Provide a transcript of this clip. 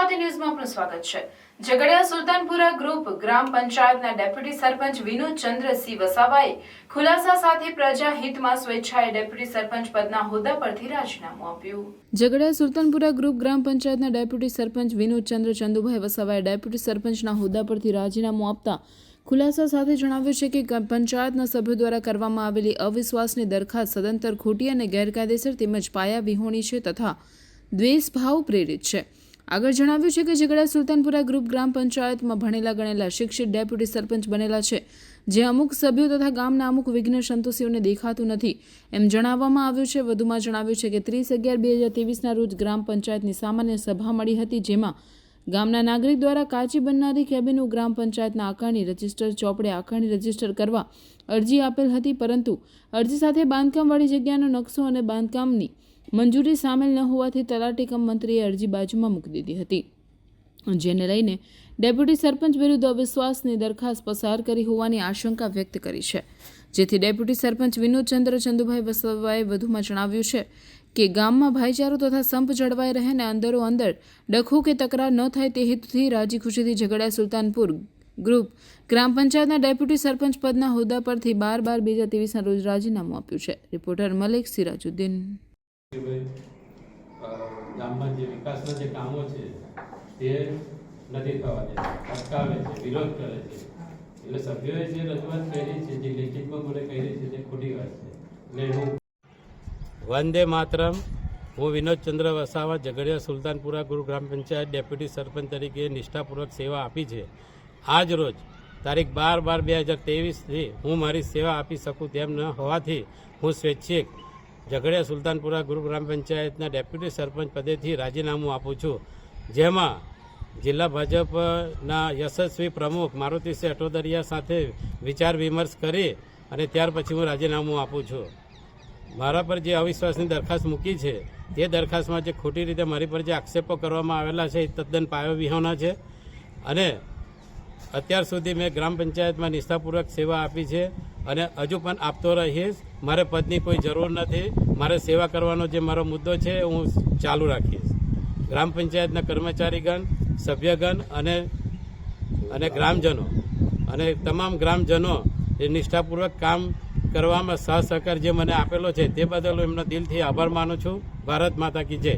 અમરાવતી ન્યૂઝમાં આપનું સ્વાગત છે। ઝઘડિયા સુલતાનપુરા ગ્રુપ ગ્રામ પંચાયતના ડેપ્યુટી સરપંચ વિનોદ ચંદ્રસિંહ વસાવાએ ખુલાસા સાથે પ્રજા હિતમાં સ્વેચ્છાએ ડેપ્યુટી સરપંચ પદના હોદ્દા પરથી રાજીનામું આપ્યું। ઝઘડિયા સુલતાનપુરા ગ્રુપ ગ્રામ પંચાયતના ડેપ્યુટી સરપંચ વિનોદ ચંદુભાઈ વસાવાએ ડેપ્યુટી સરપંચના હોદ્દા પરથી રાજીનામું આપતા ખુલાસા સાથે જણાવ્યું છે કે પંચાયતના સભ્યો દ્વારા કરવામાં આવેલી અવિશ્વાસની દરખાસ્ત સદંતર ખોટી અને ગેરકાયદેસર તેમજ પાયા વિહોણી છે તથા દ્વેષભાવ પ્રેરિત છે। આગળ જણાવ્યું છે કે ઝઘડિયા સુલતાનપુરા ગ્રુપ ગ્રામ પંચાયતમાં ભણેલા ગણેલા શિક્ષિત ડેપ્યુટી સરપંચ બનેલા છે, જે અમુક સભ્યો તથા ગામના અમુક વિઘ્ન સંતોષીઓને દેખાતું નથી એમ જણાવવામાં આવ્યું છે। વધુમાં જણાવ્યું છે કે 30/11/2023ના રોજ ગ્રામ પંચાયતની સામાન્ય સભા મળી હતી, જેમાં ગામના નાગરિક દ્વારા કાચી બનનારી કેબિનનું ગ્રામ પંચાયતના આકારણી રજિસ્ટર ચોપડે આકારણી રજિસ્ટર કરવા અરજી આપેલ હતી, પરંતુ અરજી સાથે બાંધકામવાળી જગ્યાનો નકશો અને બાંધકામની મંજૂરી સામેલ ન હોવાથી તલાટી કમ મંત્રીએ અરજી બાજુમાં મૂકી દીધી હતી, જેને લઈને ડેપ્યુટી સરપંચ વિરુદ્ધ અવિશ્વાસની દરખાસ્ત પસાર કરી હોવાની આશંકા વ્યક્ત કરી છે। જેથી ડેપ્યુટી સરપંચ વિનોદ ચંદુભાઈ વસાવાએ વધુમાં જણાવ્યું છે કે ગામમાં ભાઈચારો તથા સંપ જળવાઈ રહે અને અંદરો અંદર ડખો કે તકરાર ન થાય તે હેતુથી રાજી ખુશીથી ઝઘડિયા સુલતાનપુર ગ્રુપ ગ્રામ પંચાયતના ડેપ્યુટી સરપંચ પદના હોદ્દા પરથી 12/12/2023ના રોજ રાજીનામું આપ્યું છે। રિપોર્ટર મલિક સિરાજુદ્દીન। ગામમાં જે વિકાસના જે કામો છે તે નથી થવા દેતા, અટકાવે છે, વિરોધ કરે છે, એટલે સભ્યોએ જે રજૂઆત કરી છે, જે લેખિતમાં મને કરી છે તે ખોટી વાત છે। એટલે હું વંદે માતરમ, હું વિનોદ ચંદ્ર વસાવા ઝઘડિયા સુલતાનપુરા ગ્રુપ ગ્રામ પંચાયત ડેપ્યુટી સરપંચ તરીકે નિષ્ઠાપૂર્વક સેવા આપી છે। આજ રોજ તારીખ 12/12/2023થી હું મારી સેવા આપી શકું તેમ ન હોવાથી હું સ્વૈચ્છિક ઝઘડિયા સુલતાનપુરા ગ્રુપ ગ્રામ પંચાયતના ડેપ્યુટી સરપંચ પદેથી રાજીનામું આપું છું, જેમાં જિલ્લા ભાજપના યશસ્વી પ્રમુખ મારુતિસિંહ અટોદરિયા સાથે વિચાર વિમર્શ કરી અને ત્યાર પછી હું રાજીનામું આપું છું। મારા પર જે અવિશ્વાસની દરખાસ્ત મૂકી છે તે દરખાસ્તમાં જે ખોટી રીતે મારી પર જે આક્ષેપો કરવામાં આવેલા છે એ તદ્દન પાયો વિહોણા છે અને અત્યાર સુધી મેં ગ્રામ પંચાયતમાં નિષ્ઠાપૂર્વક સેવા આપી છે અને હજુ પણ આપતો રહીશ। મારે પદની કોઈ જરૂર નથી, મારે સેવા કરવાનો જે મારો મુદ્દો છે હું ચાલુ રાખીશ। ગ્રામ પંચાયતના કર્મચારીગણ, સભ્યગણ અને ગ્રામજનો અને તમામ ગ્રામજનો એ નિષ્ઠાપૂર્વક કામ કરવામાં સહકાર જે મને આપેલો છે તે બદલ એમનો દિલથી આભાર માનું છું। ભારત માતા કી જય।